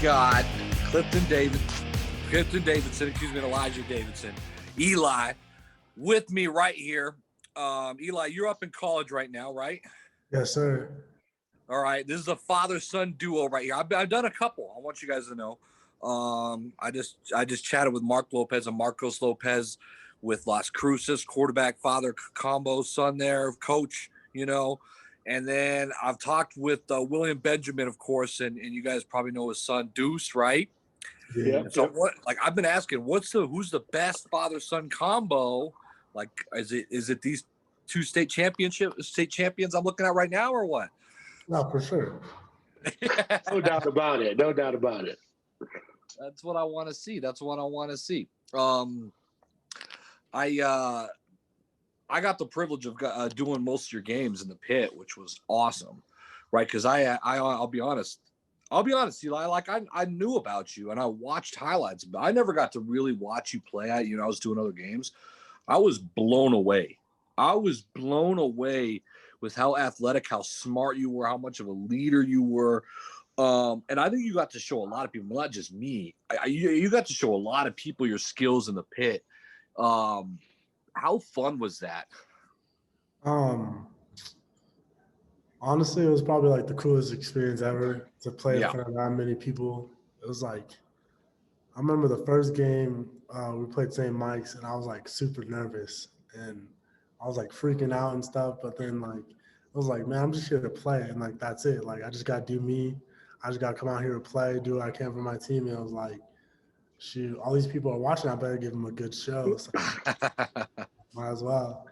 got Clifton Davidson, and Elijah Davidson, Eli, with me right here. Eli, you're up in college right now, right? Yes, sir. All right. This is a father-son duo right here. I've done a couple. I want you guys to know. I just chatted with Mark Lopez and Marcos Lopez with Las Cruces, quarterback father combo son there, coach, And then I've talked with William Benjamin, of course, and you guys probably know his son Deuce, right? Yeah. So what? Like I've been asking, who's the best father-son combo? Like, is it these two state champions I'm looking at right now, or what? No, for sure. No doubt about it. No doubt about it. That's what I want to see. I got the privilege of doing most of your games in the pit, which was awesome, right? Because I'll be honest, Eli. Like I knew about you and I watched highlights, but I never got to really watch you play. I was doing other games. I was blown away. With how athletic, how smart you were, how much of a leader you were. And I think you got to show a lot of people, not just me. You got to show a lot of people your skills in the pit. How fun was that? Honestly, it was probably like the coolest experience ever to play Yeah. in front of that many people. It was like, I remember the first game we played St. Mike's, and I was like super nervous, and I was like freaking out and stuff. But then like, I was like, man, I'm just here to play, and like that's it. Like I just got to do me. I just got to come out here to play, do what I can for my team. And I was like, shoot, all these people are watching. I better give them a good show. So might as well.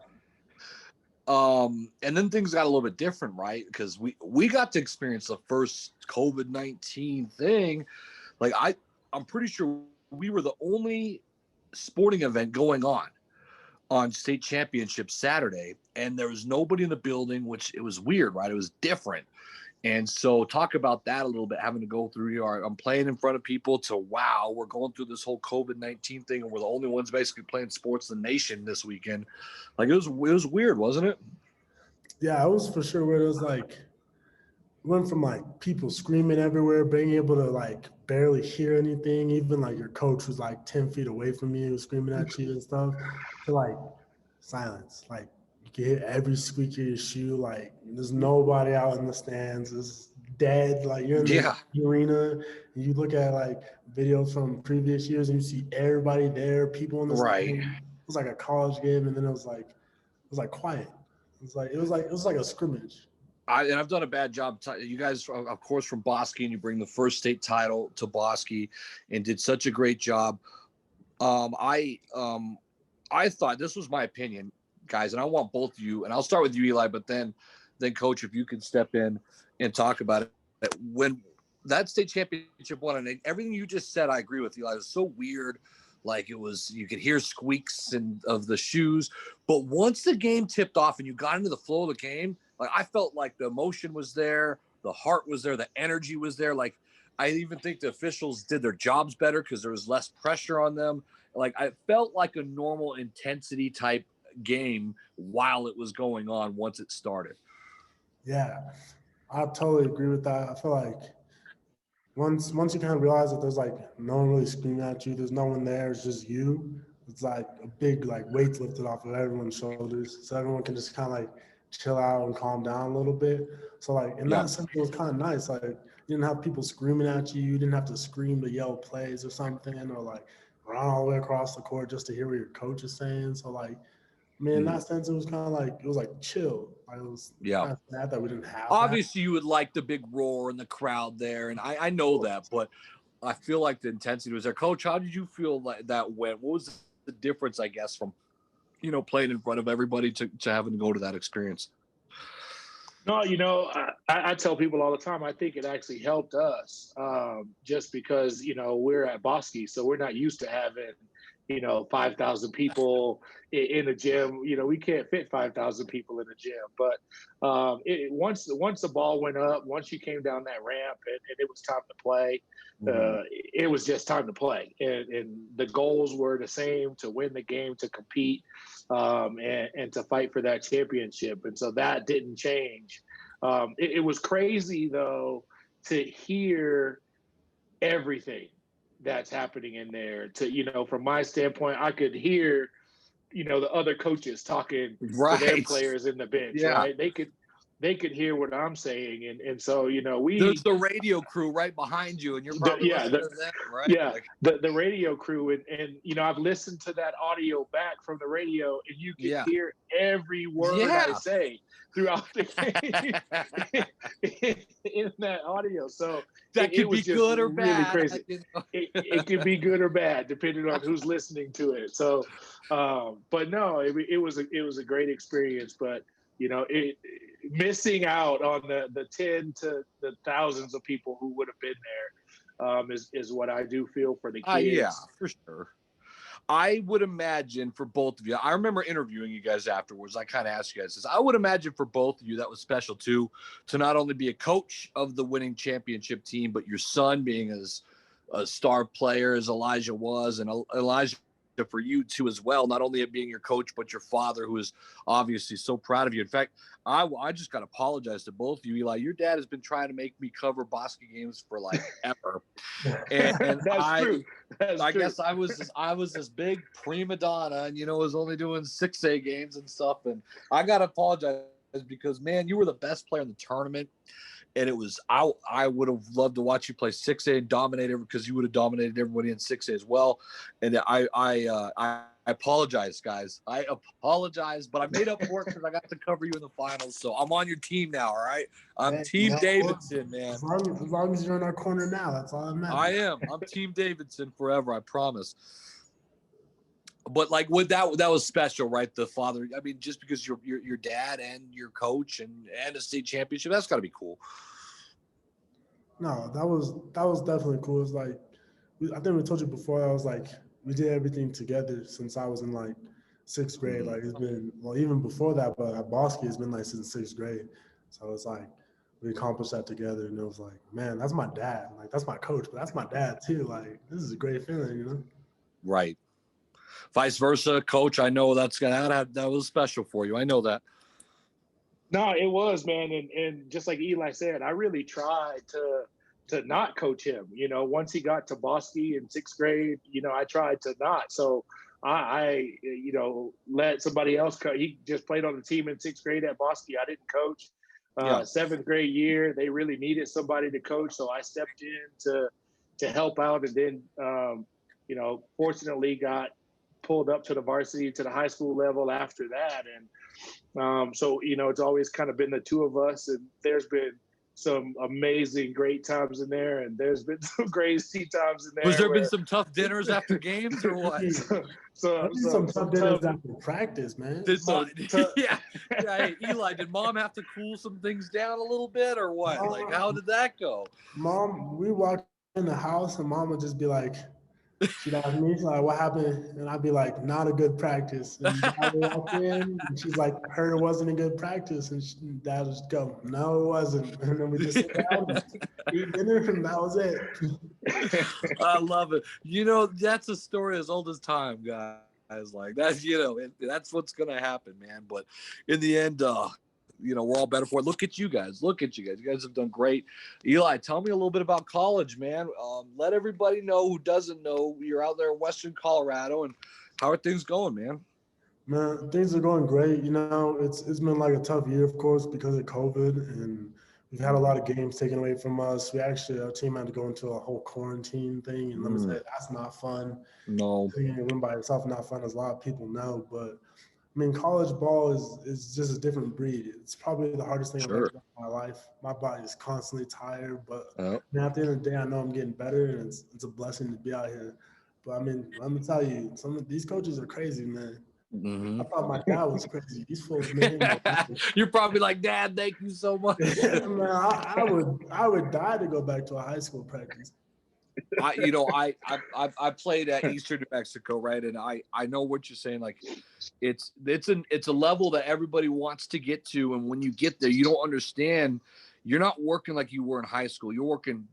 And then things got a little bit different, right? Because we got to experience the first COVID-19 thing. Like I'm pretty sure we were the only sporting event going on state championship Saturday, and there was nobody in the building, which it was weird, right? It was different. And so talk about that a little bit, having to go through here. I'm playing in front of people to, wow, we're going through this whole COVID-19 thing, and we're the only ones basically playing sports in the nation this weekend. Like it was weird, wasn't it? Yeah, it was for sure weird. It was like, went from like people screaming everywhere, being able to like barely hear anything, even like your coach was like 10 feet away from you screaming at you and stuff, to like silence. Like you can hear every squeak of your shoe. Like there's nobody out in the stands. It's dead. Like you're in the arena and you look at like videos from previous years and you see everybody there, people in the Right. stand. It was like a college game, and then it was like quiet. It was like a scrimmage. I've done a bad job. You guys, of course, from Bosque, and you bring the first state title to Bosque, and did such a great job. I thought, this was my opinion, guys, and I want both of you, and I'll start with you, Eli, but then Coach, if you can step in and talk about it. When that state championship won, and everything you just said, I agree with, Eli. It was so weird. Like you could hear squeaks of the shoes. But once the game tipped off and you got into the flow of the game, like I felt like the emotion was there, the heart was there, the energy was there. Like I even think the officials did their jobs better because there was less pressure on them. Like I felt like a normal intensity type game while it was going on once it started. Yeah, I totally agree with that. I feel like once you kind of realize that there's like no one really screaming at you, there's no one there, it's just you. It's like a big like weight lifted off of everyone's shoulders, so everyone can just kind of like chill out and calm down a little bit. So like in that sense, it was kind of nice. Like you didn't have people screaming at you. You didn't have to scream to yell plays or something, or like run all the way across the court just to hear what your coach is saying. So like, I mean, in that sense, it was kind of like, it was like chill. Like it was kind of sad that we didn't have Obviously, you would like the big roar and the crowd there, and I know that, but I feel like the intensity was there. Coach, how did you feel like that went? What was the difference, I guess, from playing in front of everybody to having to go to that experience? No, I tell people all the time, I think it actually helped us just because, we're at Bosque, so we're not used to having, 5,000 people in a gym. We can't fit 5,000 people in a gym. But once the ball went up, once you came down that ramp and it was time to play, it was just time to play. And the goals were the same: to win the game, to compete, and to fight for that championship. And so that didn't change. It was crazy, though, to hear everything that's happening in there. From my standpoint, I could hear, the other coaches talking to their Right. players in the bench, Yeah. right? They could hear what I'm saying. And so, There's the radio crew right behind you, and you're probably listening to them, right? Yeah, the radio crew, and I've listened to that audio back from the radio, and you can hear every word I say throughout the game in that audio. So that could be good or really bad. Crazy. It could be good or bad depending on who's listening to it. So, but no, it was a great experience. But missing out on the 10 to the thousands of people who would have been there is what I do feel for the kids. Yeah, for sure. I would imagine for both of you, I remember interviewing you guys afterwards. I kind of asked you guys this. I would imagine for both of you that was special too, to not only be a coach of the winning championship team, but your son being as a star player as Elijah was, and Elijah for you too as well, not only being your coach, but your father, who is obviously so proud of you. In fact, I just got to apologize to both of you. Eli, your dad has been trying to make me cover Bosque games for like ever. And That's true. I guess I was this big prima donna and, was only doing 6A games and stuff. And I got to apologize because, man, you were the best player in the tournament. And it was, I would have loved to watch you play 6A and dominate it because you would have dominated everybody in 6A as well. And I apologize, guys. I apologize, but I made up for it because I got to cover you in the finals. So I'm on your team now, all right? I'm Team Davidson, man. As long as you're in our corner now, that's all that matters. I am. I'm Team Davidson forever, I promise. But like that was special, right? The father. I mean, just because your dad and your coach and a state championship, that's got to be cool. No, that was definitely cool. It's like I think we told you before. I was like we did everything together since I was in like 6th grade. Like it's been even before that, but at Bosque it's been like since 6th grade. So it's like we accomplished that together, and it was like, man, that's my dad. Like that's my coach, but that's my dad too. Like this is a great feeling, Right. Vice versa, coach. I know that was special for you. I know that. No, it was, man, and just like Eli said, I really tried to not coach him. Once he got to Bosque in 6th grade, I tried to not. So I let somebody else coach. He just played on the team in 6th grade at Bosque. I didn't coach. 7th grade year, they really needed somebody to coach, so I stepped in to help out, and then fortunately got pulled up to the varsity, to the high school level after that. And so, it's always kind of been the two of us, and there's been some amazing, great times in there, and there's been some crazy times in there. Was there been some tough dinners after games or what? some tough dinners after practice, man. Yeah. Hey, Eli, did mom have to cool some things down a little bit or what? Like, how did that go? Mom, we walked in the house and mom would just be like, she'd ask me, she's like, what happened? And I'd be like, not a good practice. And Dad would walk in, and she's like, heard it wasn't a good practice. And Dad would just go, no, it wasn't. And then we just sit down and eat dinner, and that was it. I love it. That's a story as old as time, guys. Like, that's, that's what's going to happen, man. But in the end, we're all better for it. Look at you guys. You guys have done great. Eli, tell me a little bit about college, man. Let everybody know who doesn't know. You're out there in Western Colorado, and how are things going, man? Man, things are going great. It's been like a tough year, of course, because of COVID, and we've had a lot of games taken away from us. Our team had to go into a whole quarantine thing, and let me say, that's not fun. No. Being a win by yourself, not fun, as a lot of people know, but I mean, college ball is just a different breed. It's probably the hardest thing I've ever done in my life. My body is constantly tired, but at the end of the day, I know I'm getting better, and it's a blessing to be out here. But I mean, let me tell you, some of these coaches are crazy, man. I thought my dad was crazy. These fools made him. You're probably like, Dad, thank you so much. Man, I would die to go back to a high school practice. I played at Eastern New Mexico, right? And I know what you're saying. Like, it's a level that everybody wants to get to, and when you get there, you don't understand. You're not working like you were in high school. You're working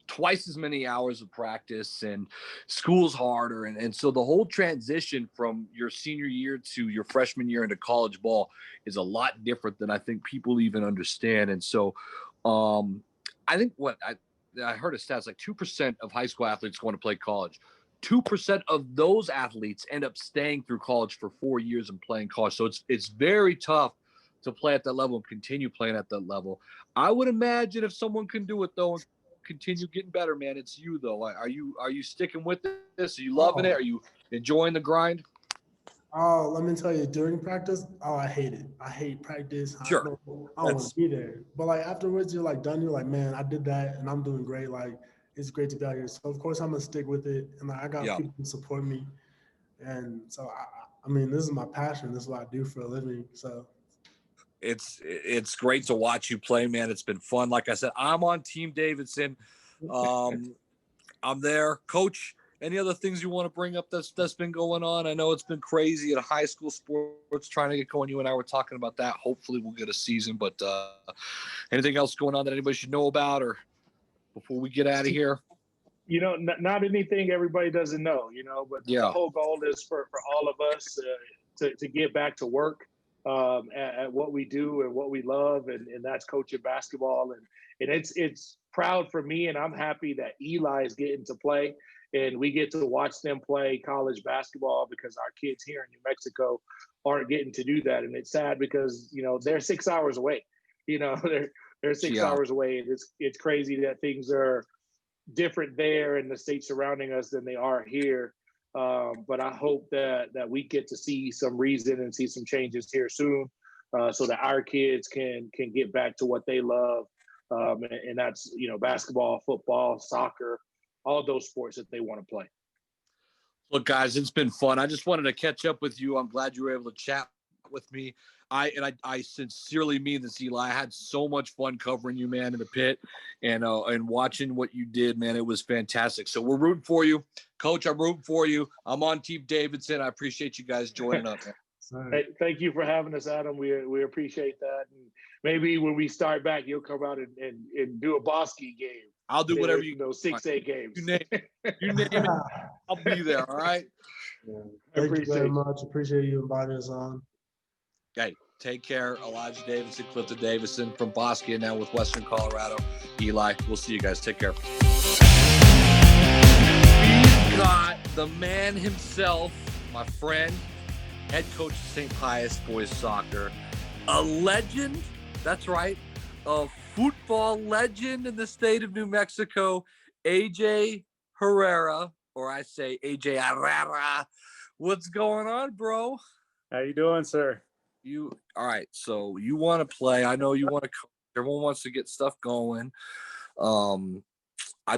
twice as many hours of practice, and school's harder, and so the whole transition from your senior year to your freshman year into college ball is a lot different than I think people even understand. And so, I think I heard a stats like 2% of high school athletes going to play college. 2% of those athletes end up staying through college for 4 years and playing college. So it's very tough to play at that level and continue playing at that level. I would imagine if someone can do it though and continue getting better, man, it's you though. Are you sticking with this? Are you loving it? Are you enjoying the grind? Oh, let me tell you, during practice, I hate it. I hate practice. Sure. I don't want to be there. But like afterwards, you're like done. You're like, man, I did that and I'm doing great. Like it's great to be out here. So of course I'm gonna stick with it. And like I got people who support me. And so I mean, this is my passion. This is what I do for a living. So it's great to watch you play, man. It's been fun. Like I said, I'm on Team Davidson. I'm there. Coach, any other things you want to bring up that's been going on? I know it's been crazy at high school sports trying to get going. You and I were talking about that. Hopefully we'll get a season, but anything else going on that anybody should know about or before we get out of here? You know, not anything everybody doesn't know, you know, but the whole goal is for all of us to get back to work at what we do and what we love, and that's coaching basketball. And it's proud for me, and I'm happy that Eli is getting to play, and we get to watch them play college basketball because our kids here in New Mexico aren't getting to do that. And it's sad because, you know, they're 6 hours away. You know, they're 6 hours away. And it's crazy that things are different there in the states surrounding us than they are here. But I hope that we get to see some reason and see some changes here soon, so that our kids can get back to what they love. And that's, you know, basketball, football, soccer, all those sports that they want to play. Look, guys, it's been fun. I just wanted to catch up with you. I'm glad you were able to chat with me. I sincerely mean this, Eli. I had so much fun covering you, man, in the pit and watching what you did, man. It was fantastic. So we're rooting for you. Coach, I'm rooting for you. I'm on Team Davidson. I appreciate you guys joining up, man. Hey, thank you for having us, Adam. We appreciate that. And maybe when we start back, you'll come out and do a Bosky game. I'll do whatever you know. 6-8 games. You name it. I'll be there. All right. Yeah. Thank you very much. Appreciate you inviting us on. Okay. Take care. Elijah Davidson, Clifton Davidson from Bosque, and now with Western Colorado. Eli, we'll see you guys. Take care. We've got the man himself, my friend, head coach of St. Pius Boys Soccer, a legend. That's right. A football legend in the state of New Mexico, AJ Hererra, or I say AJ Herrera. What's going on, bro? How you doing, sir? All right, so you want to play. I know you want to coach. Everyone wants to get stuff going. I'm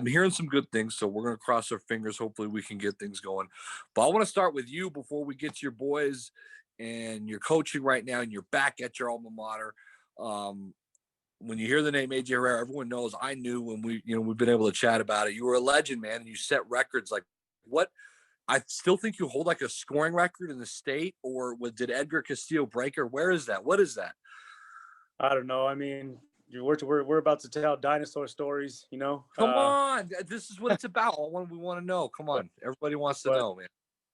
hearing some good things, so we're going to cross our fingers. Hopefully we can get things going. But I want to start with you before we get to your boys and your coaching right now, and you're back at your alma mater. When you hear the name AJ Herrera, everyone knows. I knew when we've been able to chat about it. You were a legend, man, and you set records. Like what? I still think you hold like a scoring record in the state, or did Edgar Castillo break her? Where is that? What is that? I don't know. I mean, we're about to tell dinosaur stories, you know. Come on, this is what it's about. We want to know. Come on, everybody wants to know, man.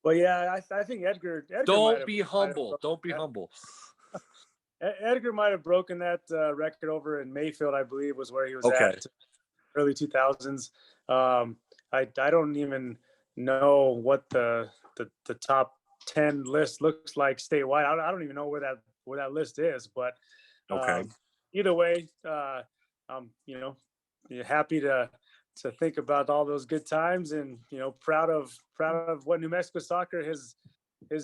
Well, yeah, I think Edgar don't be humble. Don't be humble. Edgar might have broken that record over in Mayfield, I believe, was where he was at early 2000s. I don't even know what the top 10 list looks like statewide. I don't even know where that list is, but either way, I'm happy to think about all those good times, and proud of what New Mexico soccer has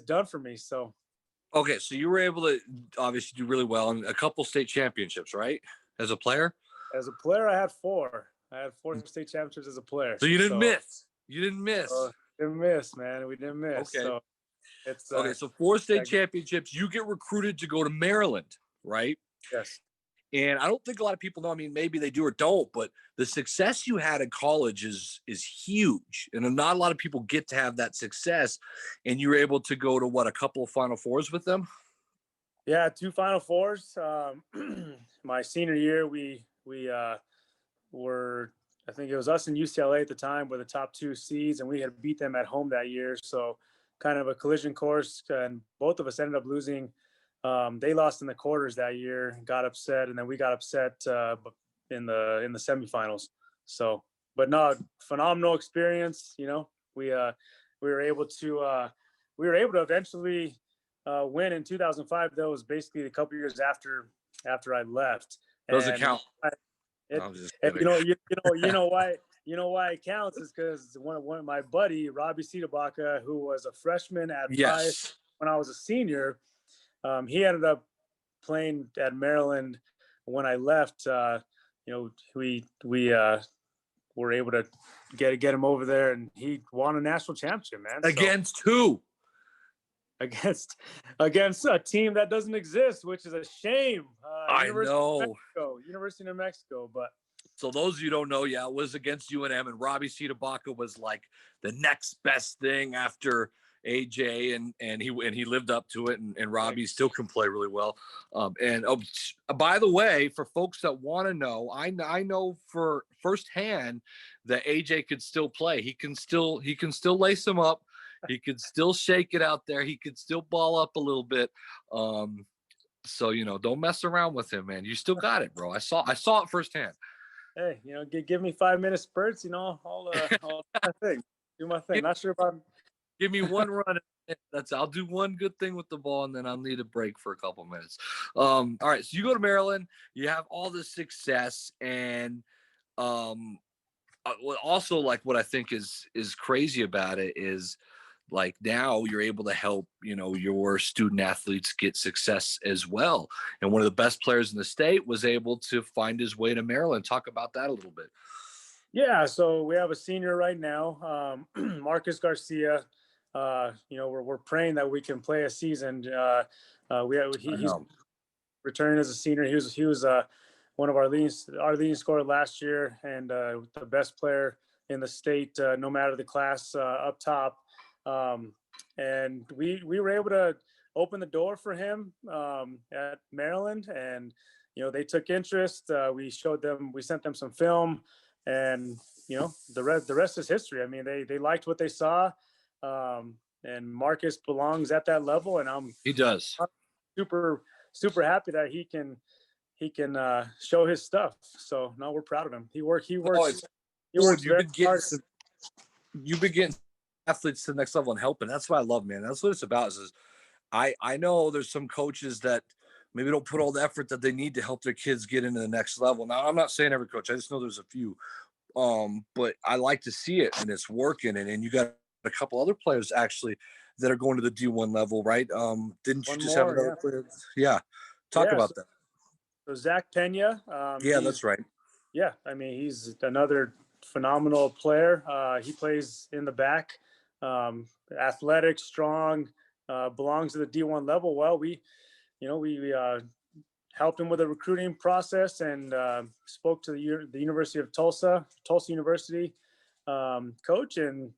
done for me. So so you were able to obviously do really well in a couple state championships, right? As a player? As a player, I had 4 state championships as a player. So you didn't miss. You didn't miss. Didn't miss, man. We didn't miss. Okay. So it's so 4 state championships. You get recruited to go to Maryland, right? Yes. And I don't think a lot of people know. I mean, maybe they do or don't, but the success you had in college is huge, and not a lot of people get to have that success. And you were able to go to a couple of Final Fours with them. Yeah, 2 Final Fours. My senior year, we were. I think it was us and UCLA at the time were the top 2 seeds, and we had beat them at home that year. So kind of a collision course, and both of us ended up losing. They lost in the quarters that year, got upset, and then we got upset in the semifinals. So, but no, phenomenal experience. You know, we were able to eventually win in 2005. That was basically a couple years after I left. Doesn't count. It, I'm just and kidding. you know why it counts is because one of my buddy Robbie Siedebaca, who was a freshman at Pius when I was a senior, he ended up playing at Maryland when I left. You know, we were able to get him over there, and he won a national championship, man. Against who? Against a team that doesn't exist, which is a shame. I know. University of New Mexico. But so those of you who don't know, it was against UNM, and Robbie Siedebaca was like the next best thing after AJ, and he lived up to it, and Robbie still can play really well. By the way, for folks that want to know, I know for firsthand that AJ could still play. He can still lace him up. He could still shake it out there. He could still ball up a little bit. So, you know, don't mess around with him, man. You still got it, bro. I saw it firsthand. Hey, you know, give me 5-minute spurts, you know, I'll do my thing. Not sure if I'm. Give me one run. I'll do one good thing with the ball, and then I'll need a break for a couple minutes. All right. So you go to Maryland, you have all this success, and also like what I think is crazy about it is like now you're able to help, you know, your student athletes get success as well. And one of the best players in the state was able to find his way to Maryland. Talk about that a little bit. Yeah. So we have a senior right now, Marcus Garcia. You know, we're praying that we can play a season. He's returning as a senior. He was one of our leading scorer last year, and the best player in the state, no matter the class, up top. And we were able to open the door for him at Maryland, and you know, they took interest. We sent them some film, and you know, the rest is history. I mean, they liked what they saw. And Marcus belongs at that level, and he does. I'm super happy that he can show his stuff. So no, we're proud of him. He works very hard. You begin athletes to the next level and helping. That's what I love, man. That's what it's about. Is I know there's some coaches that maybe don't put all the effort that they need to help their kids get into the next level. Now, I'm not saying every coach. I just know there's a few. But I like to see it, and it's working. And you got a couple other players actually that are going to the D1 level, right? Didn't you just have another player? Yeah. Talk about that. So Zach Pena. That's right. Yeah. I mean, he's another phenomenal player. He plays in the back, athletic, strong, belongs to the D1 level. Well, we helped him with the recruiting process and spoke to the University of Tulsa University coach, and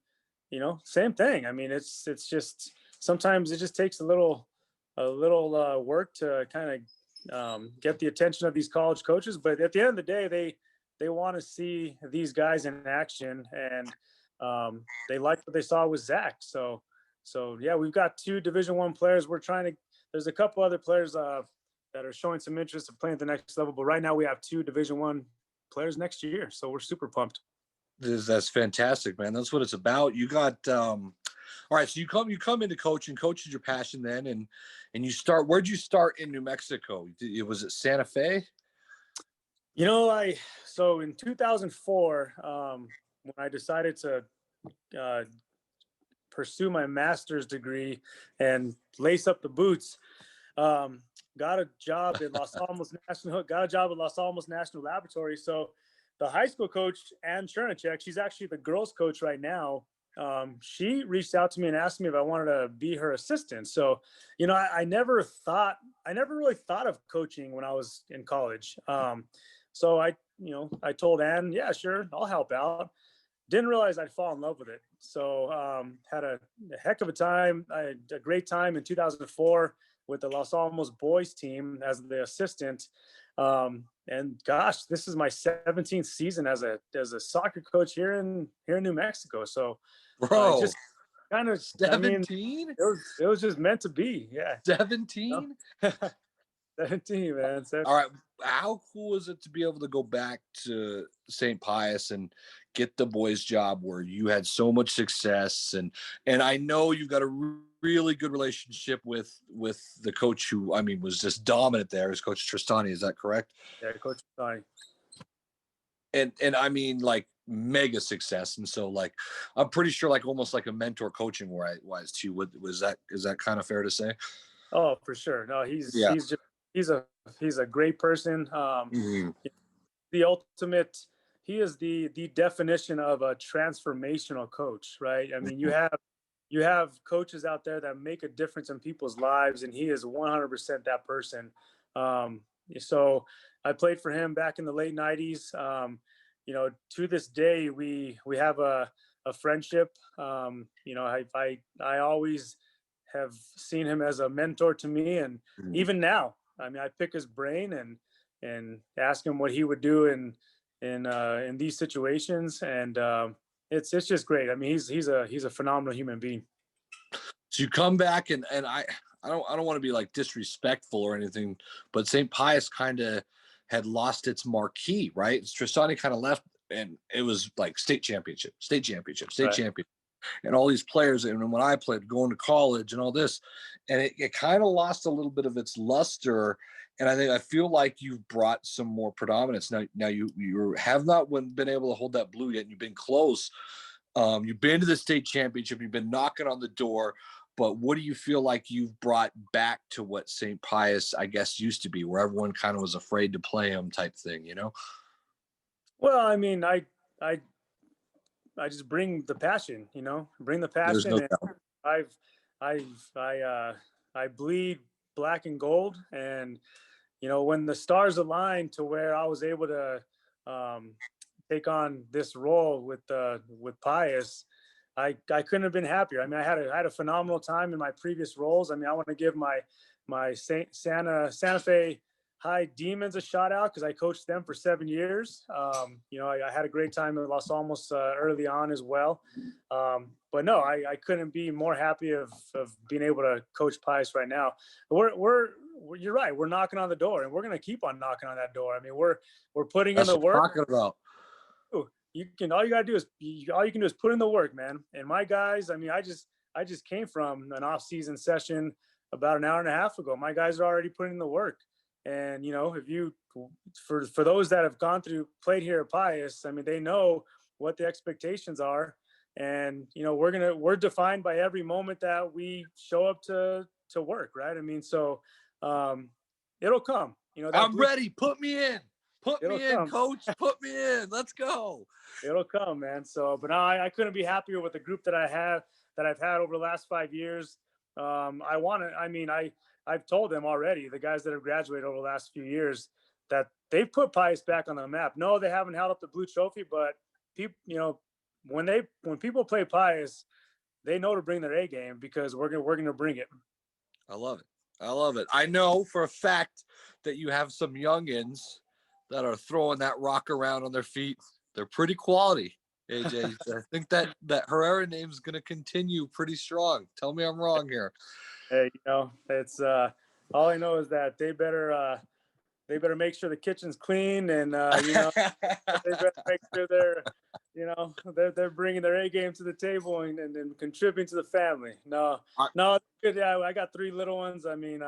you know, same thing. I mean, it's just sometimes it just takes a little work to kind of get the attention of these college coaches. But at the end of the day, they want to see these guys in action, and they liked what they saw with Zach. So yeah, we've got 2 Division I players. There's a couple other players that are showing some interest in playing at the next level, but right now we have 2 Division I players next year. So we're super pumped. That's fantastic, man. That's what it's about. You got all right. So you come into coaching. Coach is your passion then, and you start. Where'd you start in New Mexico? Was it Santa Fe? You know, so in 2004, when I decided to pursue my master's degree and lace up the boots, got a job at Los Alamos National Laboratory. So the high school coach, Ann Chernacek, she's actually the girls coach right now. She reached out to me and asked me if I wanted to be her assistant. So, you know, I never really thought of coaching when I was in college. So I told Ann, yeah, sure, I'll help out. Didn't realize I'd fall in love with it. So had a heck of a time. I had a great time in 2004 with the Los Alamos boys team as the assistant. And gosh, this is my 17th season as a soccer coach here in New Mexico. So, bro, just kind of 17. It was just meant to be. Yeah, 17. 17, man. 17. All right. How cool is it to be able to go back to St. Pius and get the boys' job where you had so much success, and I know you've got a really good relationship with the coach who, I mean, was just dominant there, is Coach Tristani. Is that correct? Yeah, Coach Tristani. And I mean, like, mega success. And so, like, I'm pretty sure, like, almost like a mentor coaching wise to you. Is that kind of fair to say? Oh, for sure. No, he's a great person. Mm-hmm. The ultimate. He is the definition of a transformational coach, right? I mean, you have coaches out there that make a difference in people's lives, and he is 100% that person. So I played for him back in the late 90s. To this day, we have a friendship. I always have seen him as a mentor to me, and even now, I mean, I pick his brain and ask him what he would do in these situations, and it's just great. I mean, he's a phenomenal human being. So you come back, and I don't want to be like disrespectful or anything, but St. Pius kind of had lost its marquee, right? Tristani kind of left, and it was like state championship, and all these players. And when I played, going to college and all this, and it kind of lost a little bit of its luster. And I feel like you've brought some more predominance now. You have not been able to hold that blue yet, and you've been close. You've been to the state championship. You've been knocking on the door. But what do you feel like you've brought back to what St. Pius, I guess, used to be, where everyone kind of was afraid to play him type thing, you know? Well, I mean, I just bring the passion, bring the passion. There's no doubt. I bleed black and gold, and when the stars aligned to where I was able to take on this role with Pius, I couldn't have been happier. I mean, I had a phenomenal time in my previous roles. I mean, I want to give my Santa Fe High Demons a shout out, because I coached them for 7 years. I had a great time in Los Alamos early on as well. But no, I couldn't be more happy of being able to coach Pius right now. You're right. We're knocking on the door, and we're going to keep on knocking on that door. I mean, we're putting in the work. That's what I'm talking about. All you can do is put in the work, man. And my guys, I mean, I just came from an off-season session about an hour and a half ago. My guys are already putting in the work. And, for those that have played here at Pius, I mean, they know what the expectations are. And, we're defined by every moment that we show up to work. Right. I mean, so it'll come, I'm ready. Put me in. Put me in, come. Coach. Put me in. Let's go. It'll come, man. So, but I couldn't be happier with the group that I've had over the last 5 years. I've told them already, the guys that have graduated over the last few years, that they've put Pius back on the map. No, they haven't held up the blue trophy, but people, when people play Pius, they know to bring their A game, because we're gonna bring it. I love it. I know for a fact that you have some youngins that are throwing that rock around on their feet. They're pretty quality, AJ. I think that Hererra name is going to continue pretty strong. Tell me I'm wrong here. Hey, it's all I know is that they better make sure the kitchen's clean, and they better make sure they're bringing their A game to the table and contributing to the family. No, good. Yeah, I got 3 little ones. I mean,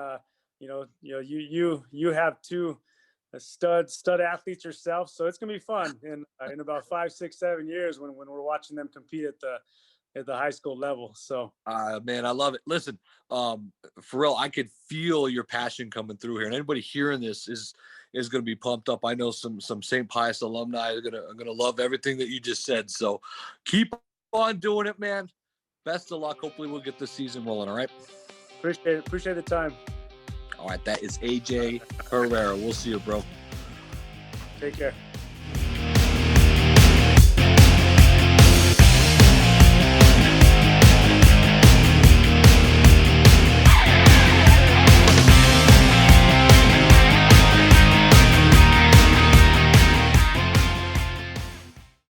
you have 2 stud athletes yourself, so it's gonna be fun in about 5, 6, 7 years when we're watching them compete at the high school level. So man, I love it. Listen, for real, I could feel your passion coming through here, and anybody hearing this is going to be pumped up. I know some St. Pius alumni are gonna love everything that you just said. So keep on doing it, man. Best of luck. Hopefully we'll get this season rolling. All right. Appreciate the time. All right, that is AJ Hererra. We'll see you, bro. Take care.